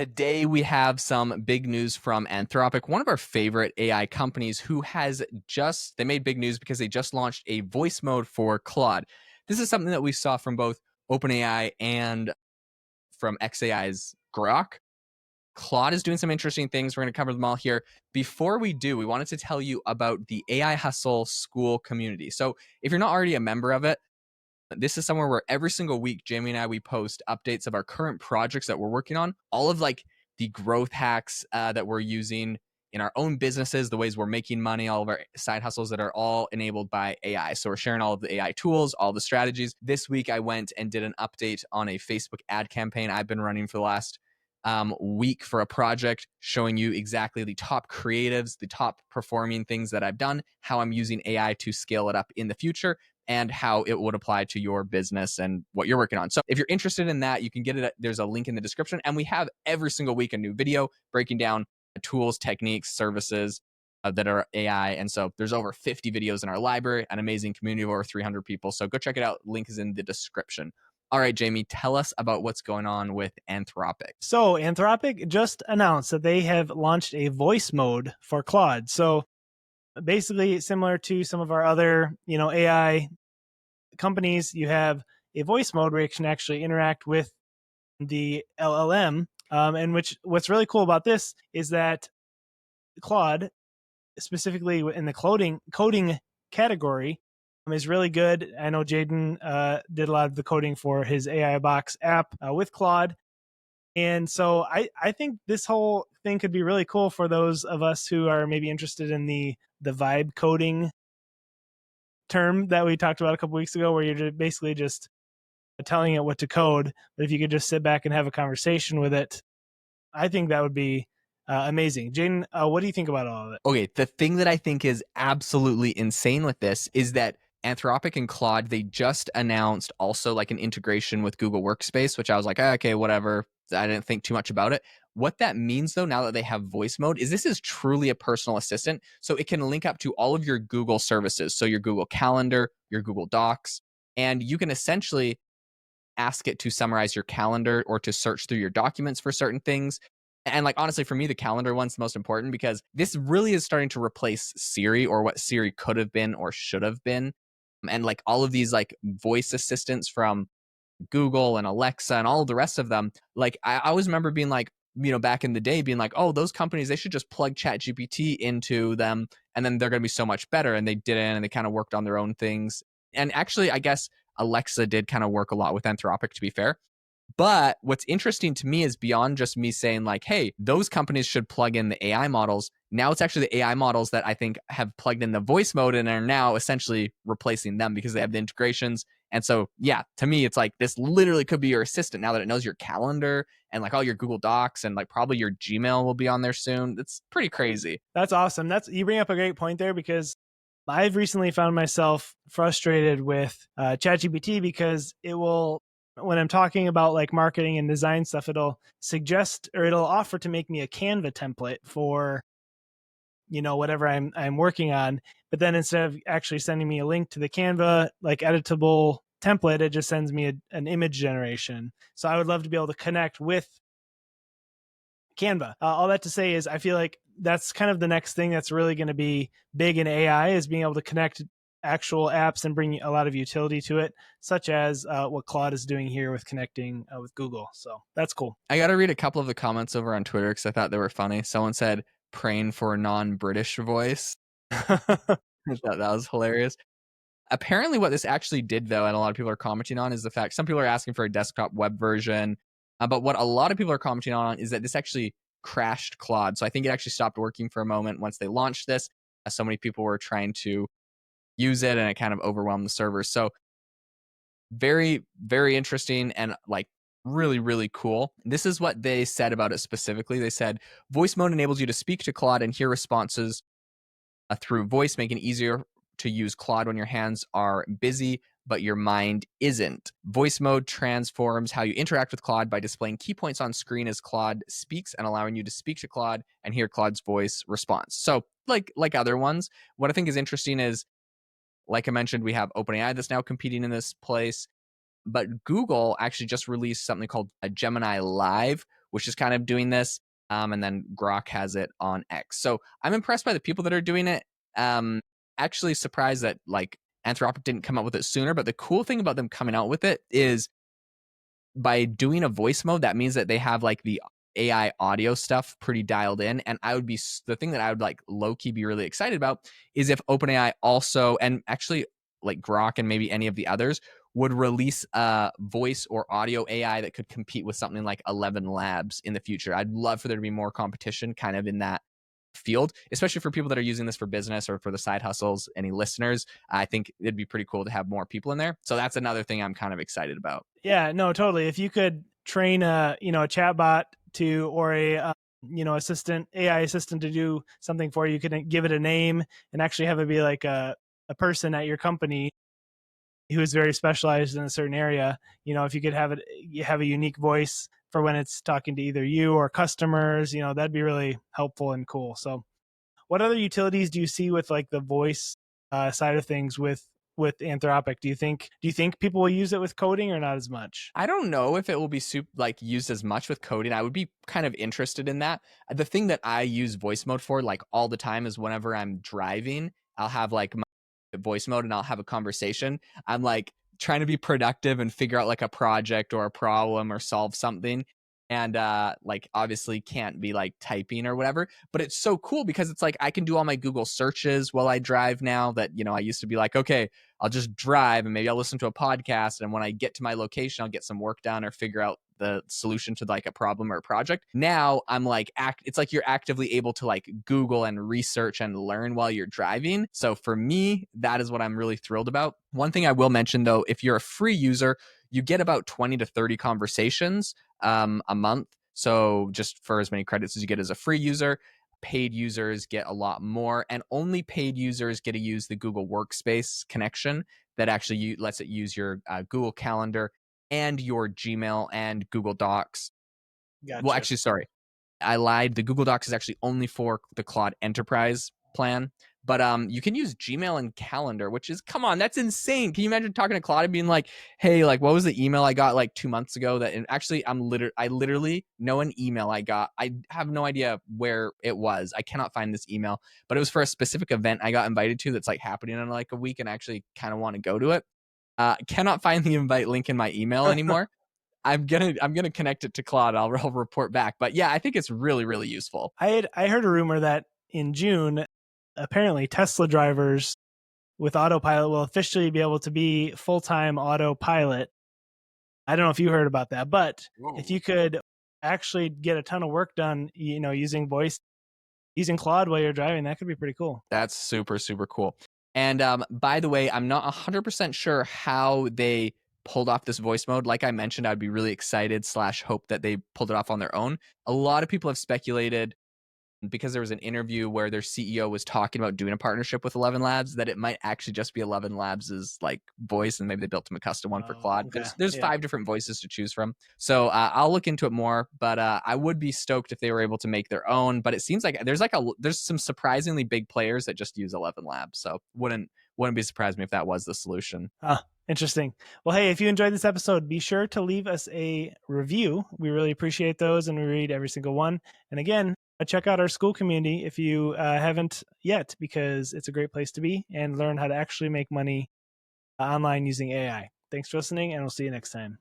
Today we have some big news from Anthropic, one of our favorite AI companies who they made big news because they just launched a voice mode for Claude. This is something that we saw from both OpenAI and from xAI's Grok. Claude is doing some interesting things. We're going to cover them all here. Before we do, we wanted to tell you about the AI Hustle School community. So if you're not already a member of it, this is somewhere where every single week, Jamie and I, we post updates of our current projects that we're working on, all of the growth hacks that we're using in our own businesses, the ways we're making money, all of our side hustles that are all enabled by AI. So we're sharing all of the AI tools, all the strategies. This week, I went and did an update on a Facebook ad campaign I've been running for the last week for a project, showing you exactly the top creatives, the top performing things that I've done, how I'm using AI to scale it up in the future, and how it would apply to your business and what you're working on. So if you're interested in that, you can get it. There's a link in the description. And we have every single week a new video breaking down tools, techniques, services that are AI. And so there's over 50 videos in our library, an amazing community of over 300 people. So go check it out. Link is in the description. All right, Jamie, tell us about what's going on with Anthropic. So Anthropic just announced that they have launched a voice mode for Claude. So basically similar to some of our other, AI companies, you have a voice mode where you can actually interact with the LLM. And what's really cool about this is that Claude, specifically in the coding category, is really good. I know Jaeden did a lot of the coding for his AI Box app with Claude. And so I think this whole thing could be really cool for those of us who are maybe interested in the vibe coding term that we talked about a couple weeks ago, where you're basically just telling it what to code. But if you could just sit back and have a conversation with it, I think that would be amazing. Jaeden, what do you think about all of it? Okay, the thing that I think is absolutely insane with this is that Anthropic and Claude, they just announced also an integration with Google Workspace, which I was like, okay, whatever. I didn't think too much about it. What that means, though, now that they have voice mode, is this is truly a personal assistant. So it can link up to all of your Google services. So your Google Calendar, your Google Docs, and you can essentially ask it to summarize your calendar or to search through your documents for certain things. And honestly, for me, the calendar one's the most important because this really is starting to replace Siri, or what Siri could have been or should have been. And all of these voice assistants from Google and Alexa and all of the rest of them, I always remember being back in the day being oh, those companies, they should just plug ChatGPT into them and then they're going to be so much better. And they didn't, and they kind of worked on their own things. And actually, I guess Alexa did kind of work a lot with Anthropic, to be fair. But what's interesting to me is beyond just me saying hey, those companies should plug in the AI models. Now it's actually the AI models that I think have plugged in the voice mode and are now essentially replacing them because they have the integrations. And so, yeah, to me, it's this literally could be your assistant now that it knows your calendar and all your Google Docs, and probably your Gmail will be on there soon. It's pretty crazy. That's awesome. You bring up a great point there, because I've recently found myself frustrated with ChatGPT because it will, when I'm talking about marketing and design stuff, it'll suggest, or it'll offer to make me a Canva template for whatever I'm working on. But then instead of actually sending me a link to the Canva editable template, it just sends me an image generation. So I would love to be able to connect with Canva. All that to say is I feel like that's kind of the next thing that's really going to be big in AI, is being able to connect actual apps and bring a lot of utility to it, such as what Claude is doing here with connecting with Google. So that's cool. I got to read a couple of the comments over on Twitter because I thought they were funny. Someone said, praying for a non-British voice. I thought that was hilarious. Apparently what this actually did, though, and a lot of people are commenting on, is the fact some people are asking for a desktop web version. But what a lot of people are commenting on is that this actually crashed Claude. So I think it actually stopped working for a moment once they launched this. So many people were trying to use it and it kind of overwhelmed the servers. So very, very interesting and really, really cool. This is what they said about it specifically. They said, voice mode enables you to speak to Claude and hear responses through voice, making it easier to use Claude when your hands are busy, but your mind isn't. Voice mode transforms how you interact with Claude by displaying key points on screen as Claude speaks and allowing you to speak to Claude and hear Claude's voice response. So like other ones, what I think is interesting is, like I mentioned, we have OpenAI that's now competing in this place. But Google actually just released something called a Gemini Live, which is kind of doing this. And then Grok has it on X. So I'm impressed by the people that are doing it. Actually surprised that like Anthropic didn't come out with it sooner. But the cool thing about them coming out with it is by doing a voice mode, that means that they have like the AI audio stuff pretty dialed in. And I would be the thing that I would like low key be really excited about is if OpenAI also, and actually like Grok and maybe any of the others, would release a voice or audio AI that could compete with something like 11 Labs in the future. I'd love for there to be more competition kind of in that field, especially for people that are using this for business or for the side hustles. Any listeners, I think it'd be pretty cool to have more people in there. So that's another thing I'm kind of excited about. Yeah, no, totally. If you could train a chatbot to, or a assistant, AI assistant, to do something for you, you could give it a name and actually have it be like a person at your company who is very specialized in a certain area. If you could have a unique voice for when it's talking to either you or customers, that'd be really helpful and cool. So what other utilities do you see with like the voice side of things with Anthropic? Do you think people will use it with coding or not as much? I don't know if it will be like used as much with coding. I would be kind of interested in that. The thing that I use voice mode for like all the time is whenever I'm driving, I'll have like my voice mode and I'll have a conversation. I'm like trying to be productive and figure out like a project or a problem or solve something. And like obviously can't be like typing or whatever, but it's so cool because it's like I can do all my Google searches while I drive now. That I used to be like, okay, I'll just drive and maybe I'll listen to a podcast, and when I get to my location, I'll get some work done or figure out the solution to like a problem or a project. Now I'm like, it's like you're actively able to like Google and research and learn while you're driving. So for me, that is what I'm really thrilled about. One thing I will mention though, if you're a free user, you get about 20 to 30 conversations a month. So just for as many credits as you get as a free user. Paid users get a lot more, and only paid users get to use the Google Workspace connection that actually lets it use your Google Calendar and your Gmail and Google Docs. Gotcha. Well, actually, sorry, I lied. The Google Docs is actually only for the Claude Enterprise plan. But you can use Gmail and Calendar, which is, come on, that's insane. Can you imagine talking to Claude and being like, hey, like, what was the email I got like 2 months ago that, and actually I literally know an email I got. I have no idea where it was. I cannot find this email, but it was for a specific event I got invited to that's like happening in like a week, and I actually kind of want to go to it. Cannot find the invite link in my email anymore. I'm gonna connect it to Claude. I'll report back. But yeah, I think it's really, really useful. I heard a rumor that in June, apparently Tesla drivers with autopilot will officially be able to be full-time autopilot. I don't know if you heard about that, but if you could actually get a ton of work done, using Claude while you're driving, that could be pretty cool. That's super, super cool. And by the way, I'm not 100% sure how they pulled off this voice mode. Like I mentioned, I'd be really excited / hope that they pulled it off on their own. A lot of people have speculated, because there was an interview where their CEO was talking about doing a partnership with 11 Labs, that it might actually just be 11 Labs' like voice, and maybe they built them a custom one for Claude. Okay. There's 5 different voices to choose from. So I'll look into it more, but I would be stoked if they were able to make their own. But it seems like there's some surprisingly big players that just use 11 Labs. So wouldn't be surprised me if that was the solution. Interesting. Well, hey, if you enjoyed this episode, be sure to leave us a review. We really appreciate those, and we read every single one. And again, check out our school community if you haven't yet, because it's a great place to be and learn how to actually make money online using AI. Thanks for listening, and we'll see you next time.